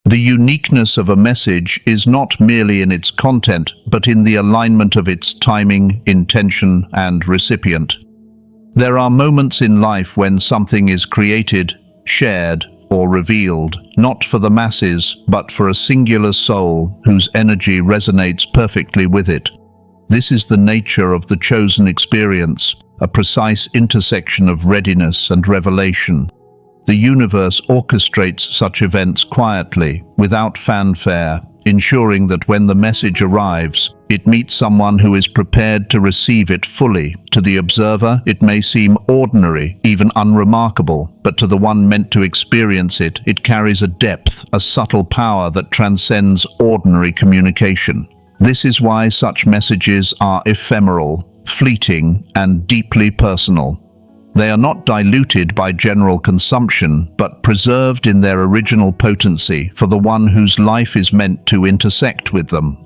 The uniqueness of a message is not merely in its content, but in the alignment of its timing, intention, and recipient. There are moments in life when something is created, shared, or revealed, not for the masses, but for a singular soul whose energy resonates perfectly with it. This is the nature of the chosen experience, a precise intersection of readiness and revelation. The universe orchestrates such events quietly, without fanfare, ensuring that when the message arrives, it meets someone who is prepared to receive it fully. To the observer, it may seem ordinary, even unremarkable, but to the one meant to experience it, it carries a depth, a subtle power that transcends ordinary communication. This is why such messages are ephemeral, fleeting, and deeply personal. They are not diluted by general consumption, but preserved in their original potency for the one whose life is meant to intersect with them.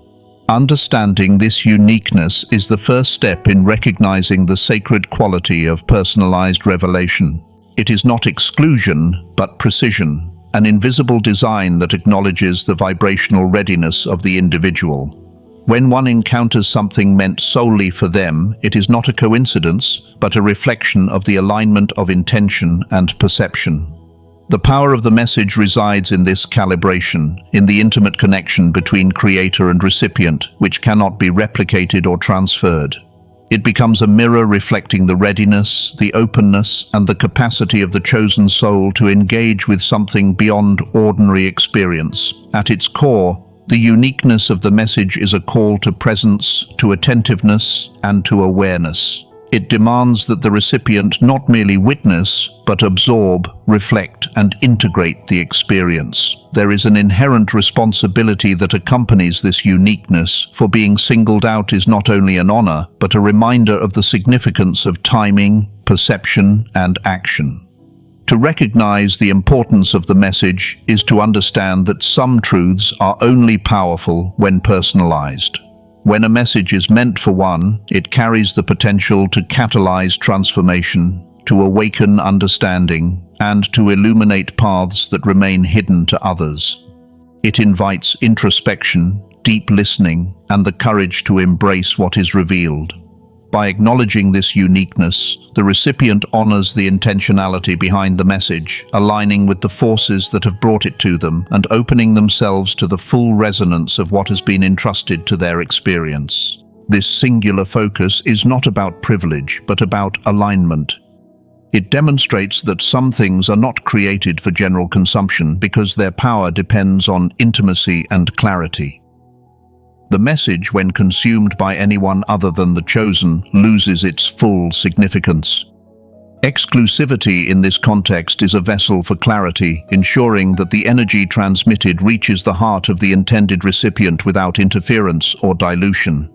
Understanding this uniqueness is the first step in recognizing the sacred quality of personalized revelation. It is not exclusion, but precision, an invisible design that acknowledges the vibrational readiness of the individual. When one encounters something meant solely for them, it is not a coincidence, but a reflection of the alignment of intention and perception. The power of the message resides in this calibration, in the intimate connection between creator and recipient, which cannot be replicated or transferred. It becomes a mirror reflecting the readiness, the openness, and the capacity of the chosen soul to engage with something beyond ordinary experience. At its core, the uniqueness of the message is a call to presence, to attentiveness, and to awareness. It demands that the recipient not merely witness, but absorb, reflect, and integrate the experience. There is an inherent responsibility that accompanies this uniqueness, for being singled out is not only an honor, but a reminder of the significance of timing, perception, and action. To recognize the importance of the message is to understand that some truths are only powerful when personalized. When a message is meant for one, it carries the potential to catalyze transformation, to awaken understanding, and to illuminate paths that remain hidden to others. It invites introspection, deep listening, and the courage to embrace what is revealed. By acknowledging this uniqueness, the recipient honors the intentionality behind the message, aligning with the forces that have brought it to them and opening themselves to the full resonance of what has been entrusted to their experience. This singular focus is not about privilege, but about alignment. It demonstrates that some things are not created for general consumption because their power depends on intimacy and clarity. The message, when consumed by anyone other than the chosen, loses its full significance. Exclusivity in this context is a vessel for clarity, ensuring that the energy transmitted reaches the heart of the intended recipient without interference or dilution.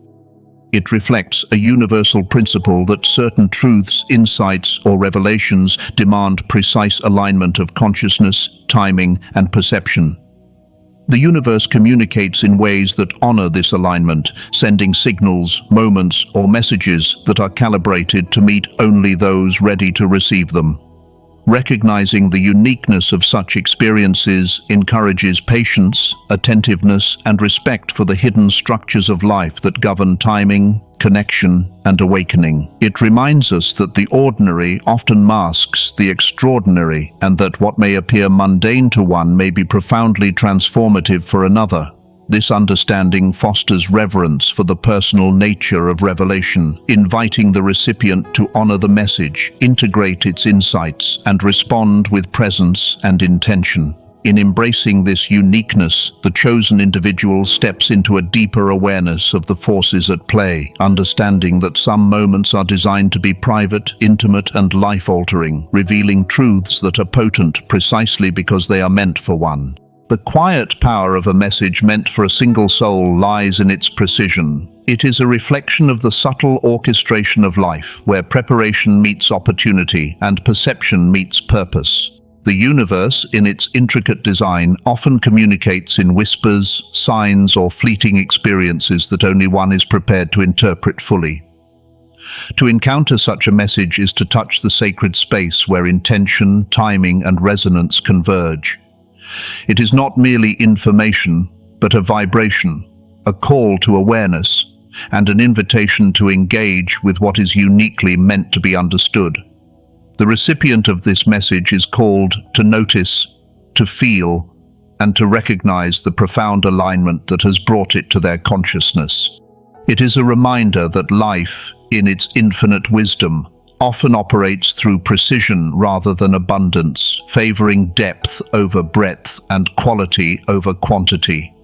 It reflects a universal principle that certain truths, insights, or revelations demand precise alignment of consciousness, timing, and perception. The universe communicates in ways that honor this alignment, sending signals, moments, or messages that are calibrated to meet only those ready to receive them. Recognizing the uniqueness of such experiences encourages patience, attentiveness, and respect for the hidden structures of life that govern timing, connection, and awakening. It reminds us that the ordinary often masks the extraordinary, and that what may appear mundane to one may be profoundly transformative for another. This understanding fosters reverence for the personal nature of revelation, inviting the recipient to honor the message, integrate its insights, and respond with presence and intention. In embracing this uniqueness, the chosen individual steps into a deeper awareness of the forces at play, understanding that some moments are designed to be private, intimate, and life-altering, revealing truths that are potent precisely because they are meant for one. The quiet power of a message meant for a single soul lies in its precision. It is a reflection of the subtle orchestration of life, where preparation meets opportunity and perception meets purpose. The universe, in its intricate design, often communicates in whispers, signs, or fleeting experiences that only one is prepared to interpret fully. To encounter such a message is to touch the sacred space where intention, timing, and resonance converge. It is not merely information, but a vibration, a call to awareness, and an invitation to engage with what is uniquely meant to be understood. The recipient of this message is called to notice, to feel, and to recognize the profound alignment that has brought it to their consciousness. It is a reminder that life, in its infinite wisdom, often operates through precision rather than abundance, favoring depth over breadth and quality over quantity.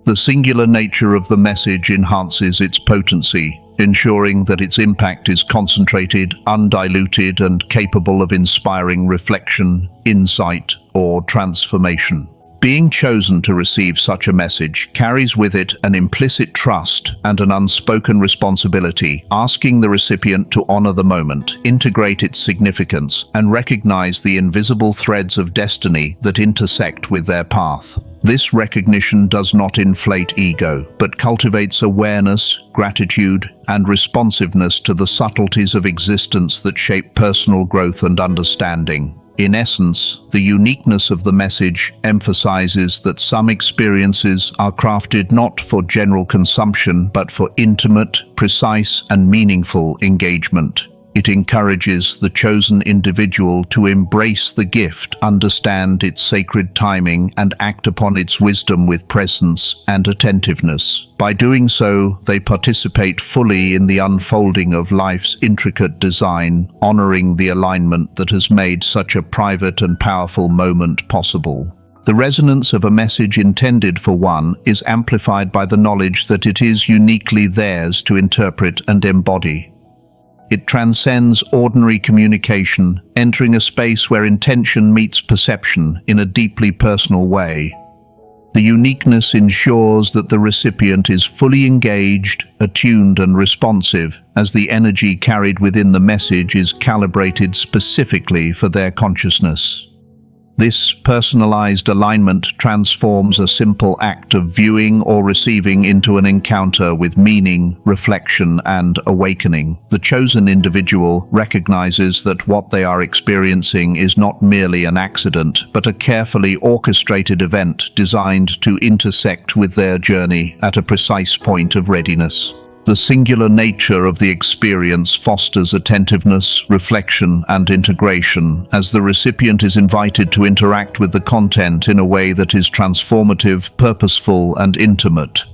The singular nature of the message enhances its potency, ensuring that its impact is concentrated, undiluted, and capable of inspiring reflection, insight, or transformation. Being chosen to receive such a message carries with it an implicit trust and an unspoken responsibility, asking the recipient to honor the moment, integrate its significance, and recognize the invisible threads of destiny that intersect with their path. This recognition does not inflate ego, but cultivates awareness, gratitude, and responsiveness to the subtleties of existence that shape personal growth and understanding. In essence, the uniqueness of the message emphasizes that some experiences are crafted not for general consumption, but for intimate, precise, and meaningful engagement. It encourages the chosen individual to embrace the gift, understand its sacred timing, and act upon its wisdom with presence and attentiveness. By doing so, they participate fully in the unfolding of life's intricate design, honoring the alignment that has made such a private and powerful moment possible. The resonance of a message intended for one is amplified by the knowledge that it is uniquely theirs to interpret and embody. It transcends ordinary communication, entering a space where intention meets perception in a deeply personal way. The uniqueness ensures that the recipient is fully engaged, attuned, and responsive, as the energy carried within the message is calibrated specifically for their consciousness. This personalized alignment transforms a simple act of viewing or receiving into an encounter with meaning, reflection, and awakening. The chosen individual recognizes that what they are experiencing is not merely an accident, but a carefully orchestrated event designed to intersect with their journey at a precise point of readiness. The singular nature of the experience fosters attentiveness, reflection, and integration, as the recipient is invited to interact with the content in a way that is transformative, purposeful, and intimate.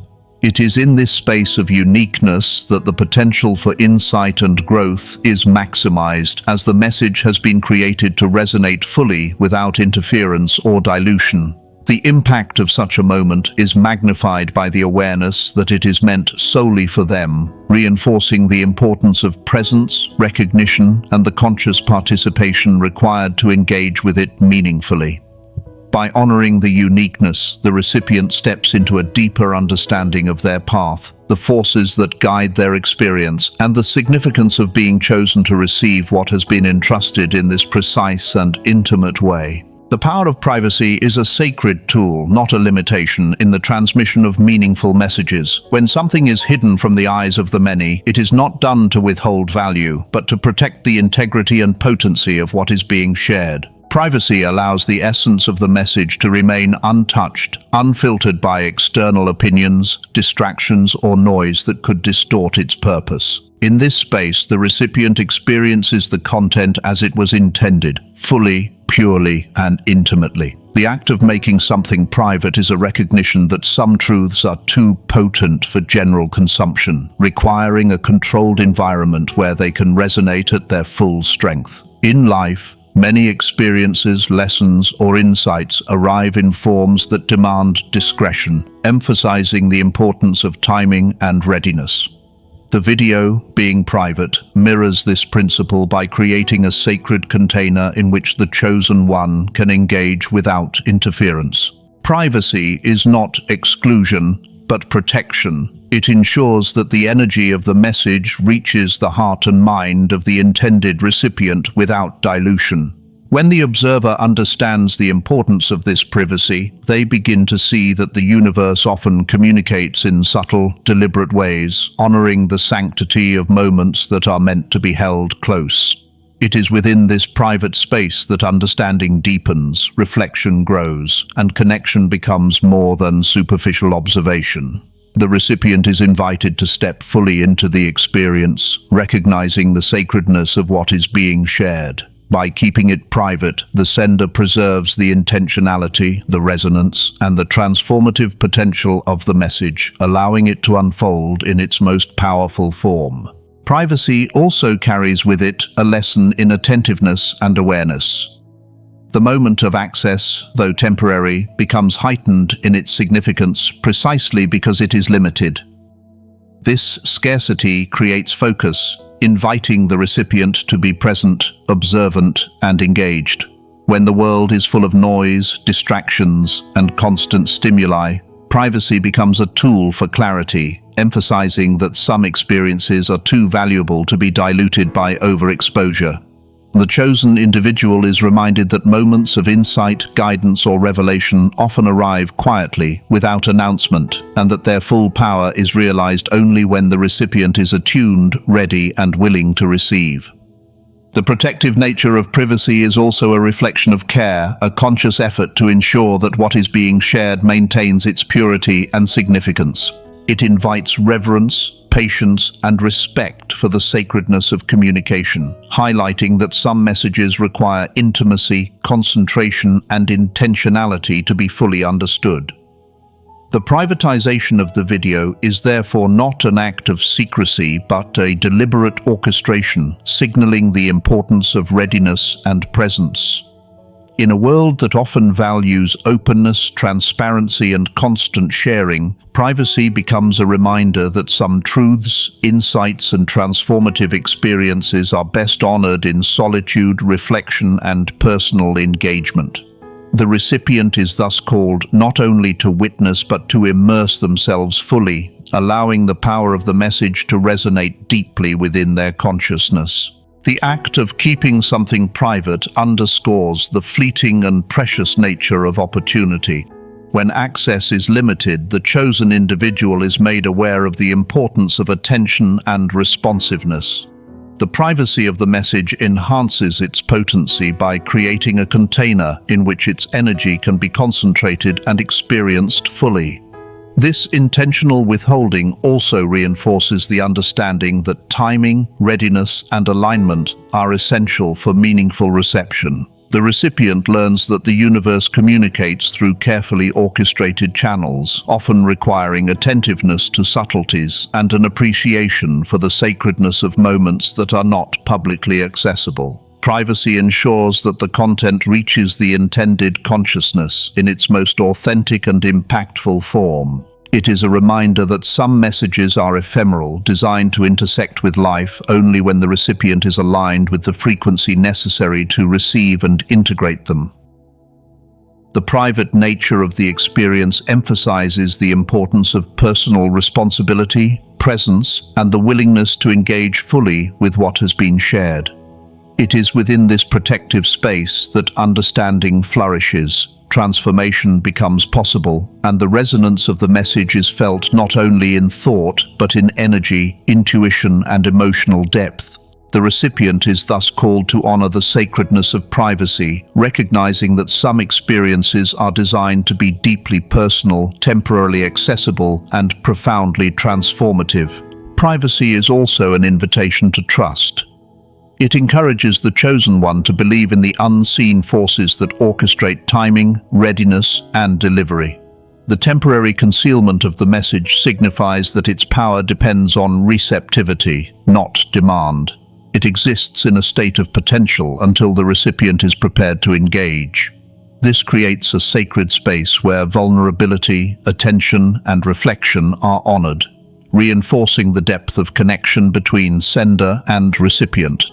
It is in this space of uniqueness that the potential for insight and growth is maximized, as the message has been created to resonate fully without interference or dilution. The impact of such a moment is magnified by the awareness that it is meant solely for them, reinforcing the importance of presence, recognition, and the conscious participation required to engage with it meaningfully. By honoring the uniqueness, the recipient steps into a deeper understanding of their path, the forces that guide their experience, and the significance of being chosen to receive what has been entrusted in this precise and intimate way. The power of privacy is a sacred tool, not a limitation, in the transmission of meaningful messages. When something is hidden from the eyes of the many, it is not done to withhold value, but to protect the integrity and potency of what is being shared. Privacy allows the essence of the message to remain untouched, unfiltered by external opinions, distractions, or noise that could distort its purpose. In this space, the recipient experiences the content as it was intended, fully, purely, and intimately. The act of making something private is a recognition that some truths are too potent for general consumption, requiring a controlled environment where they can resonate at their full strength. In life, many experiences, lessons, or insights arrive in forms that demand discretion, emphasizing the importance of timing and readiness. The video, being private, mirrors this principle by creating a sacred container in which the chosen one can engage without interference. Privacy is not exclusion, but protection. It ensures that the energy of the message reaches the heart and mind of the intended recipient without dilution. When the observer understands the importance of this privacy, they begin to see that the universe often communicates in subtle, deliberate ways, honoring the sanctity of moments that are meant to be held close. It is within this private space that understanding deepens, reflection grows, and connection becomes more than superficial observation. The recipient is invited to step fully into the experience, recognizing the sacredness of what is being shared. By keeping it private, the sender preserves the intentionality, the resonance, and the transformative potential of the message, allowing it to unfold in its most powerful form. Privacy also carries with it a lesson in attentiveness and awareness. The moment of access, though temporary, becomes heightened in its significance precisely because it is limited. This scarcity creates focus, inviting the recipient to be present, observant, and engaged. When the world is full of noise, distractions, and constant stimuli, privacy becomes a tool for clarity, emphasizing that some experiences are too valuable to be diluted by overexposure. The chosen individual is reminded that moments of insight, guidance, or revelation often arrive quietly, without announcement, and that their full power is realized only when the recipient is attuned, ready, and willing to receive. The protective nature of privacy is also a reflection of care, a conscious effort to ensure that what is being shared maintains its purity and significance. It invites reverence, patience, and respect for the sacredness of communication, highlighting that some messages require intimacy, concentration, and intentionality to be fully understood. The privatization of the video is therefore not an act of secrecy, but a deliberate orchestration, signaling the importance of readiness and presence. In a world that often values openness, transparency, and constant sharing, privacy becomes a reminder that some truths, insights, and transformative experiences are best honored in solitude, reflection, and personal engagement. The recipient is thus called not only to witness but to immerse themselves fully, allowing the power of the message to resonate deeply within their consciousness. The act of keeping something private underscores the fleeting and precious nature of opportunity. When access is limited, the chosen individual is made aware of the importance of attention and responsiveness. The privacy of the message enhances its potency by creating a container in which its energy can be concentrated and experienced fully. This intentional withholding also reinforces the understanding that timing, readiness, and alignment are essential for meaningful reception. The recipient learns that the universe communicates through carefully orchestrated channels, often requiring attentiveness to subtleties and an appreciation for the sacredness of moments that are not publicly accessible. Privacy ensures that the content reaches the intended consciousness in its most authentic and impactful form. It is a reminder that some messages are ephemeral, designed to intersect with life only when the recipient is aligned with the frequency necessary to receive and integrate them. The private nature of the experience emphasizes the importance of personal responsibility, presence, and the willingness to engage fully with what has been shared. It is within this protective space that understanding flourishes, transformation becomes possible, and the resonance of the message is felt not only in thought, but in energy, intuition, and emotional depth. The recipient is thus called to honor the sacredness of privacy, recognizing that some experiences are designed to be deeply personal, temporarily accessible, and profoundly transformative. Privacy is also an invitation to trust. It encourages the chosen one to believe in the unseen forces that orchestrate timing, readiness, and delivery. The temporary concealment of the message signifies that its power depends on receptivity, not demand. It exists in a state of potential until the recipient is prepared to engage. This creates a sacred space where vulnerability, attention, and reflection are honored, reinforcing the depth of connection between sender and recipient.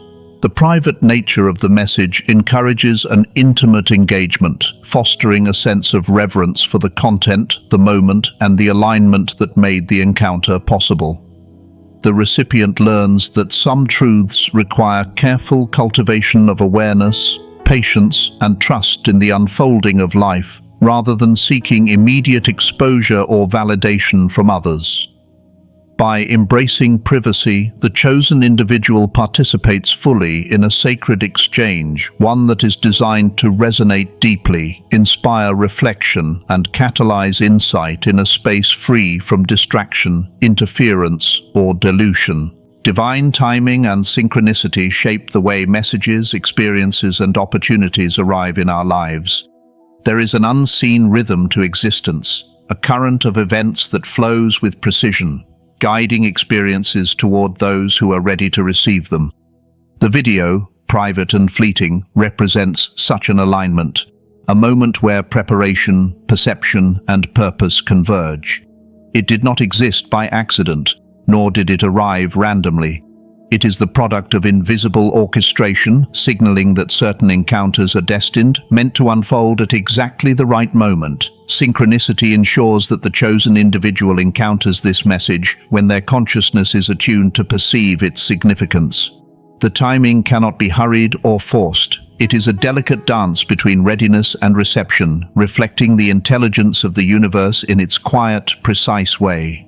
The private nature of the message encourages an intimate engagement, fostering a sense of reverence for the content, the moment, and the alignment that made the encounter possible. The recipient learns that some truths require careful cultivation of awareness, patience, and trust in the unfolding of life, rather than seeking immediate exposure or validation from others. By embracing privacy, the chosen individual participates fully in a sacred exchange, one that is designed to resonate deeply, inspire reflection, and catalyze insight in a space free from distraction, interference, or dilution. Divine timing and synchronicity shape the way messages, experiences, and opportunities arrive in our lives. There is an unseen rhythm to existence, a current of events that flows with precision, guiding experiences toward those who are ready to receive them. The video, private and fleeting, represents such an alignment, a moment where preparation, perception, and purpose converge. It did not exist by accident, nor did it arrive randomly. It is the product of invisible orchestration, signaling that certain encounters are destined, meant to unfold at exactly the right moment. Synchronicity ensures that the chosen individual encounters this message when their consciousness is attuned to perceive its significance. The timing cannot be hurried or forced. It is a delicate dance between readiness and reception, reflecting the intelligence of the universe in its quiet, precise way.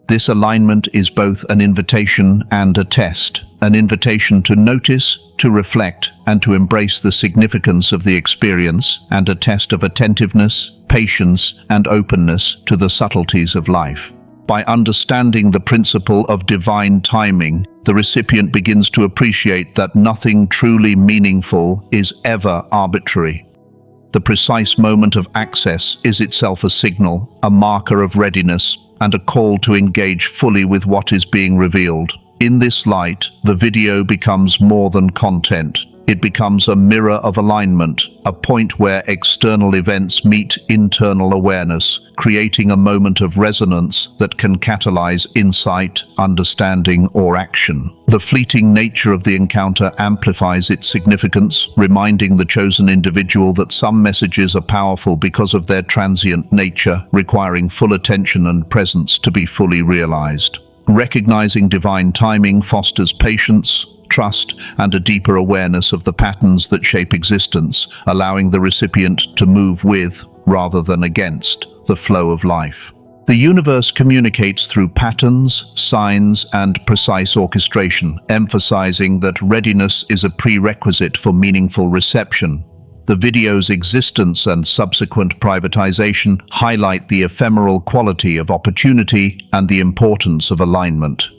This alignment is both an invitation and a test, an invitation to notice, to reflect, and to embrace the significance of the experience, and a test of attentiveness, patience, and openness to the subtleties of life. By understanding the principle of divine timing, the recipient begins to appreciate that nothing truly meaningful is ever arbitrary. The precise moment of access is itself a signal, a marker of readiness, and a call to engage fully with what is being revealed. In this light, the video becomes more than content. It becomes a mirror of alignment, a point where external events meet internal awareness, creating a moment of resonance that can catalyze insight, understanding, or action. The fleeting nature of the encounter amplifies its significance, reminding the chosen individual that some messages are powerful because of their transient nature, requiring full attention and presence to be fully realized. Recognizing divine timing fosters patience, trust, and a deeper awareness of the patterns that shape existence, allowing the recipient to move with, rather than against, the flow of life. The universe communicates through patterns, signs, and precise orchestration, emphasizing that readiness is a prerequisite for meaningful reception. The video's existence and subsequent privatization highlight the ephemeral quality of opportunity and the importance of alignment.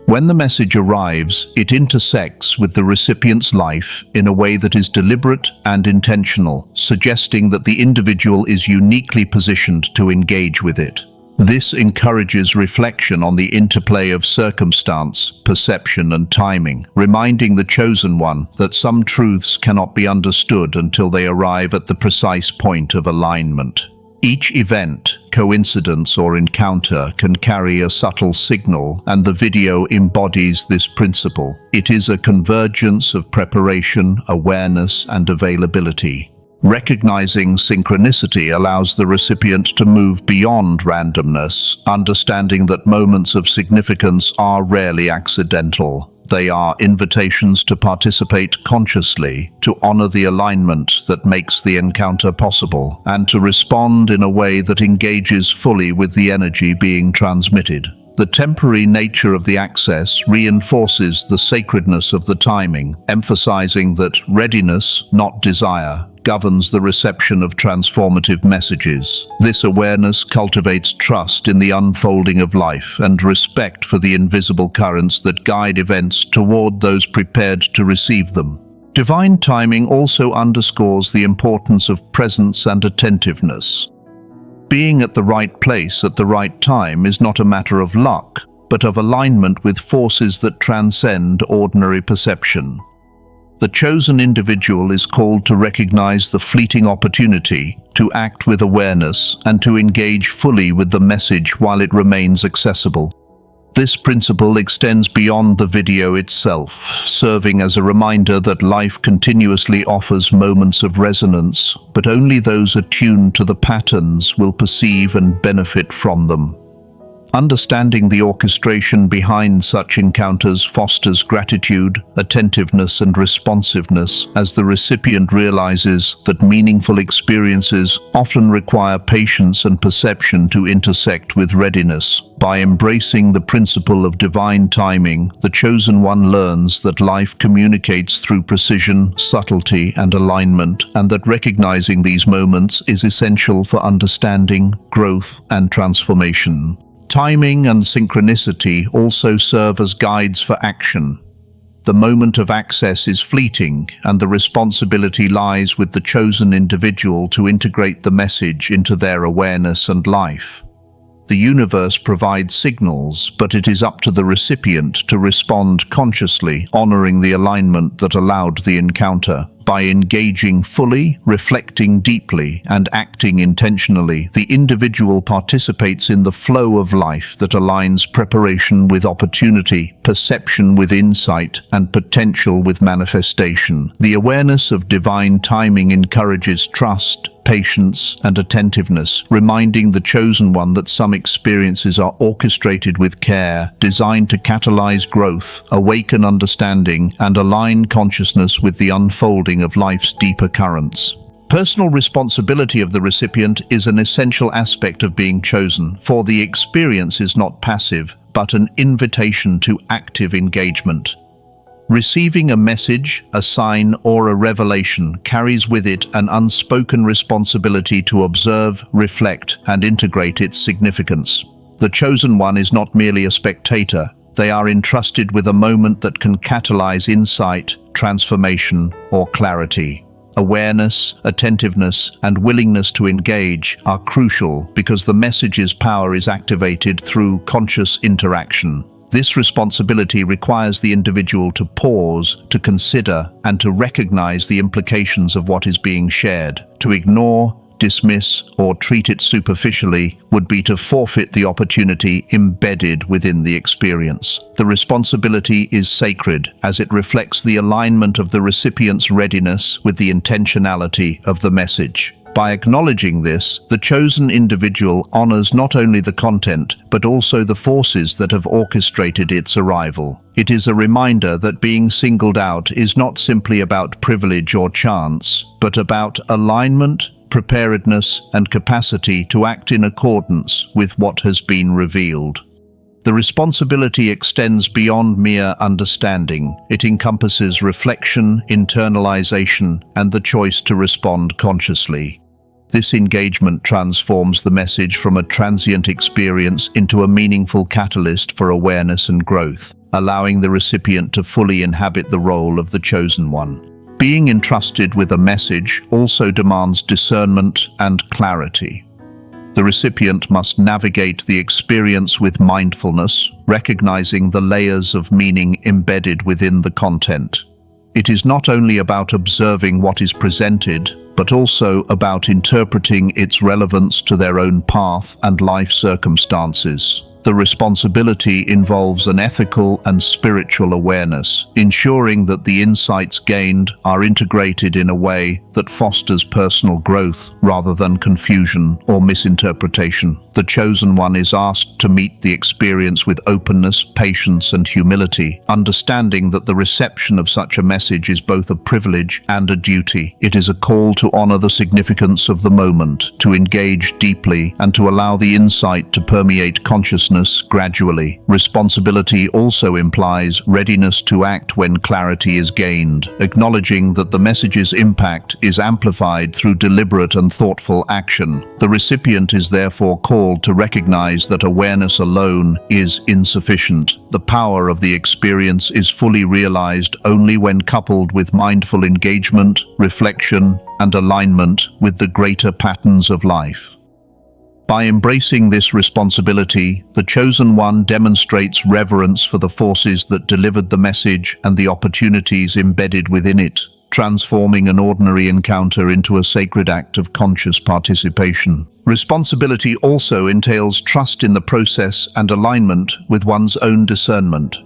When the message arrives, it intersects with the recipient's life in a way that is deliberate and intentional, suggesting that the individual is uniquely positioned to engage with it. This encourages reflection on the interplay of circumstance, perception, and timing, reminding the chosen one that some truths cannot be understood until they arrive at the precise point of alignment. Each event, coincidence, or encounter can carry a subtle signal, and the video embodies this principle. It is a convergence of preparation, awareness, and availability. Recognizing synchronicity allows the recipient to move beyond randomness, understanding that moments of significance are rarely accidental. They are invitations to participate consciously, to honor the alignment that makes the encounter possible, and to respond in a way that engages fully with the energy being transmitted. The temporary nature of the access reinforces the sacredness of the timing, emphasizing that readiness, not desire, governs the reception of transformative messages. This awareness cultivates trust in the unfolding of life and respect for the invisible currents that guide events toward those prepared to receive them. Divine timing also underscores the importance of presence and attentiveness. Being at the right place at the right time is not a matter of luck, but of alignment with forces that transcend ordinary perception. The chosen individual is called to recognize the fleeting opportunity, to act with awareness, and to engage fully with the message while it remains accessible. This principle extends beyond the video itself, serving as a reminder that life continuously offers moments of resonance, but only those attuned to the patterns will perceive and benefit from them. Understanding the orchestration behind such encounters fosters gratitude, attentiveness, and responsiveness as the recipient realizes that meaningful experiences often require patience and perception to intersect with readiness. By embracing the principle of divine timing, the chosen one learns that life communicates through precision, subtlety, and alignment, and that recognizing these moments is essential for understanding, growth, and transformation. Timing and synchronicity also serve as guides for action. The moment of access is fleeting, and the responsibility lies with the chosen individual to integrate the message into their awareness and life. The universe provides signals, but it is up to the recipient to respond consciously, honoring the alignment that allowed the encounter. By engaging fully, reflecting deeply, and acting intentionally, the individual participates in the flow of life that aligns preparation with opportunity, perception with insight, and potential with manifestation. The awareness of divine timing encourages trust, patience, and attentiveness, reminding the chosen one that some experiences are orchestrated with care, designed to catalyze growth, awaken understanding, and align consciousness with the unfolding of life's deeper currents. Personal responsibility of the recipient is an essential aspect of being chosen, for the experience is not passive, but an invitation to active engagement. Receiving a message, a sign, or a revelation carries with it an unspoken responsibility to observe, reflect, and integrate its significance. The chosen one is not merely a spectator. They are entrusted with a moment that can catalyze insight, transformation, or clarity. Awareness, attentiveness, and willingness to engage are crucial because the message's power is activated through conscious interaction. This responsibility requires the individual to pause, to consider, and to recognize the implications of what is being shared. To ignore, dismiss, or treat it superficially would be to forfeit the opportunity embedded within the experience. The responsibility is sacred, as it reflects the alignment of the recipient's readiness with the intentionality of the message. By acknowledging this, the chosen individual honors not only the content, but also the forces that have orchestrated its arrival. It is a reminder that being singled out is not simply about privilege or chance, but about alignment, preparedness, and capacity to act in accordance with what has been revealed. The responsibility extends beyond mere understanding. It encompasses reflection, internalization, and the choice to respond consciously. This engagement transforms the message from a transient experience into a meaningful catalyst for awareness and growth, allowing the recipient to fully inhabit the role of the chosen one. Being entrusted with a message also demands discernment and clarity. The recipient must navigate the experience with mindfulness, recognizing the layers of meaning embedded within the content. It is not only about observing what is presented, but also about interpreting its relevance to their own path and life circumstances. The responsibility involves an ethical and spiritual awareness, ensuring that the insights gained are integrated in a way that fosters personal growth rather than confusion or misinterpretation. The chosen one is asked to meet the experience with openness, patience, and humility, understanding that the reception of such a message is both a privilege and a duty. It is a call to honor the significance of the moment, to engage deeply, and to allow the insight to permeate consciousness gradually. Responsibility also implies readiness to act when clarity is gained, acknowledging that the message's impact is amplified through deliberate and thoughtful action. The recipient is therefore called to recognize that awareness alone is insufficient. The power of the experience is fully realized only when coupled with mindful engagement, reflection, and alignment with the greater patterns of life. By embracing this responsibility, the chosen one demonstrates reverence for the forces that delivered the message and the opportunities embedded within it, transforming an ordinary encounter into a sacred act of conscious participation. Responsibility also entails trust in the process and alignment with one's own discernment.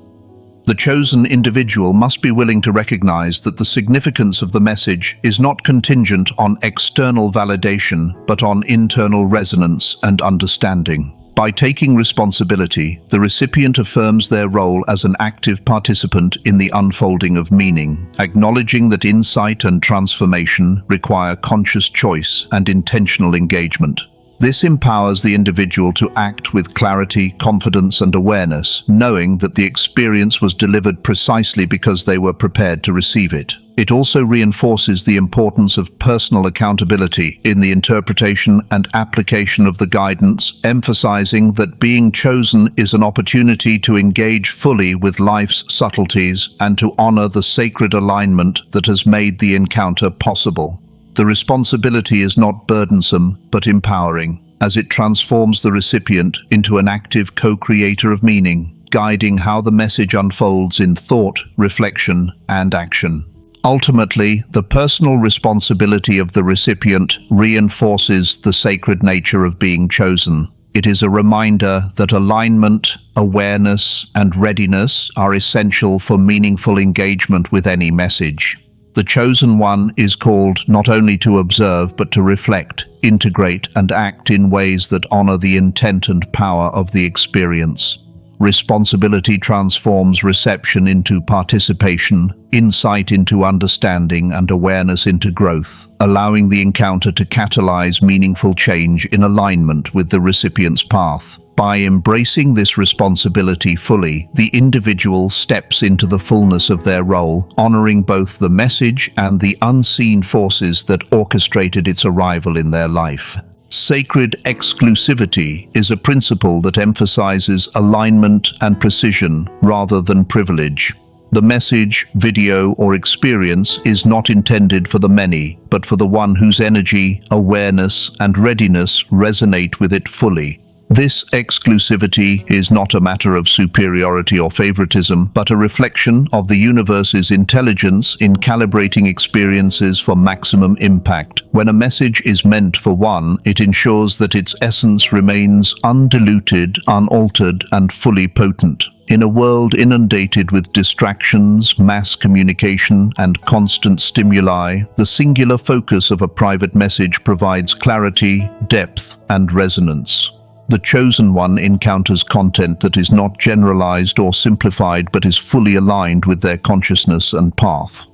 The chosen individual must be willing to recognize that the significance of the message is not contingent on external validation, but on internal resonance and understanding. By taking responsibility, the recipient affirms their role as an active participant in the unfolding of meaning, acknowledging that insight and transformation require conscious choice and intentional engagement. This empowers the individual to act with clarity, confidence, and awareness, knowing that the experience was delivered precisely because they were prepared to receive it. It also reinforces the importance of personal accountability in the interpretation and application of the guidance, emphasizing that being chosen is an opportunity to engage fully with life's subtleties and to honor the sacred alignment that has made the encounter possible. The responsibility is not burdensome, but empowering, as it transforms the recipient into an active co-creator of meaning, guiding how the message unfolds in thought, reflection, and action. Ultimately, the personal responsibility of the recipient reinforces the sacred nature of being chosen. It is a reminder that alignment, awareness, and readiness are essential for meaningful engagement with any message. The chosen one is called not only to observe but to reflect, integrate, and act in ways that honor the intent and power of the experience. Responsibility transforms reception into participation, insight into understanding, and awareness into growth, allowing the encounter to catalyze meaningful change in alignment with the recipient's path. By embracing this responsibility fully, the individual steps into the fullness of their role, honoring both the message and the unseen forces that orchestrated its arrival in their life. Sacred exclusivity is a principle that emphasizes alignment and precision rather than privilege. The message, video, or experience is not intended for the many, but for the one whose energy, awareness, and readiness resonate with it fully. This exclusivity is not a matter of superiority or favoritism, but a reflection of the universe's intelligence in calibrating experiences for maximum impact. When a message is meant for one, it ensures that its essence remains undiluted, unaltered, and fully potent. In a world inundated with distractions, mass communication, and constant stimuli, the singular focus of a private message provides clarity, depth, and resonance. The chosen one encounters content that is not generalized or simplified but is fully aligned with their consciousness and path.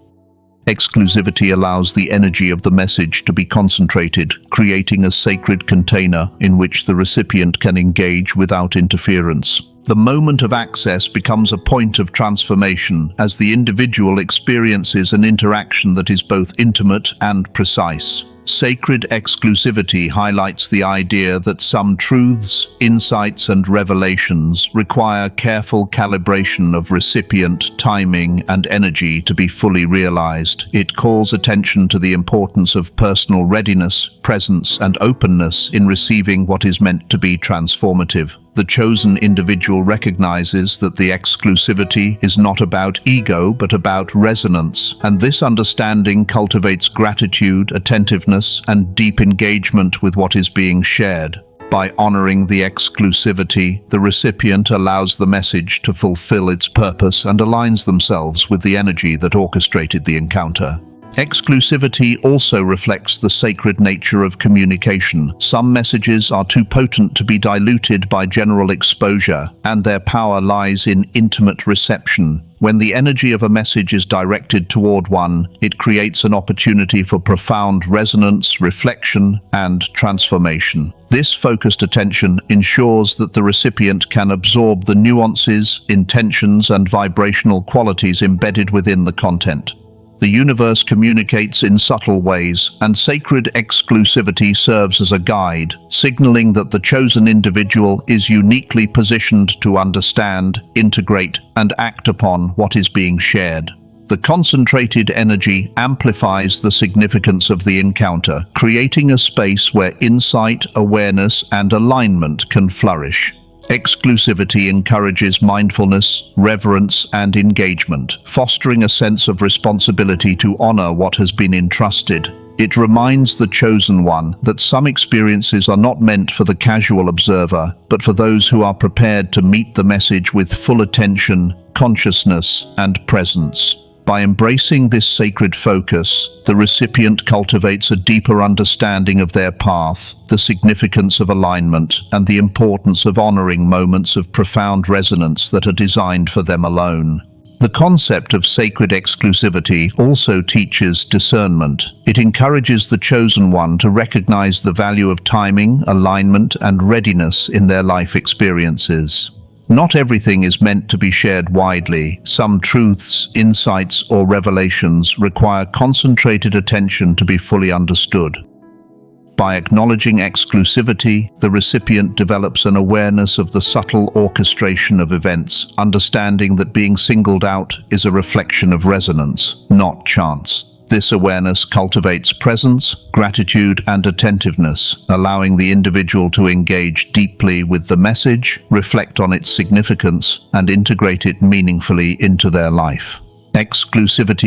Exclusivity allows the energy of the message to be concentrated, creating a sacred container in which the recipient can engage without interference. The moment of access becomes a point of transformation as the individual experiences an interaction that is both intimate and precise. Sacred exclusivity highlights the idea that some truths, insights, and revelations require careful calibration of recipient, timing, and energy to be fully realized. It calls attention to the importance of personal readiness, presence, and openness in receiving what is meant to be transformative. The chosen individual recognizes that the exclusivity is not about ego but about resonance, and this understanding cultivates gratitude, attentiveness, and deep engagement with what is being shared. By honoring the exclusivity, the recipient allows the message to fulfill its purpose and aligns themselves with the energy that orchestrated the encounter. Exclusivity also reflects the sacred nature of communication. Some messages are too potent to be diluted by general exposure, and their power lies in intimate reception. When the energy of a message is directed toward one, it creates an opportunity for profound resonance, reflection, and transformation. This focused attention ensures that the recipient can absorb the nuances, intentions, and vibrational qualities embedded within the content. The universe communicates in subtle ways, and sacred exclusivity serves as a guide, signaling that the chosen individual is uniquely positioned to understand, integrate, and act upon what is being shared. The concentrated energy amplifies the significance of the encounter, creating a space where insight, awareness, and alignment can flourish. Exclusivity encourages mindfulness, reverence, and engagement, fostering a sense of responsibility to honor what has been entrusted. It reminds the chosen one that some experiences are not meant for the casual observer, but for those who are prepared to meet the message with full attention, consciousness, and presence. By embracing this sacred focus, the recipient cultivates a deeper understanding of their path, the significance of alignment, and the importance of honoring moments of profound resonance that are designed for them alone. The concept of sacred exclusivity also teaches discernment. It encourages the chosen one to recognize the value of timing, alignment, and readiness in their life experiences. Not everything is meant to be shared widely. Some truths, insights, or revelations require concentrated attention to be fully understood. By acknowledging exclusivity, the recipient develops an awareness of the subtle orchestration of events, understanding that being singled out is a reflection of resonance, not chance. This awareness cultivates presence, gratitude, and attentiveness, allowing the individual to engage deeply with the message, reflect on its significance, and integrate it meaningfully into their life. Exclusivity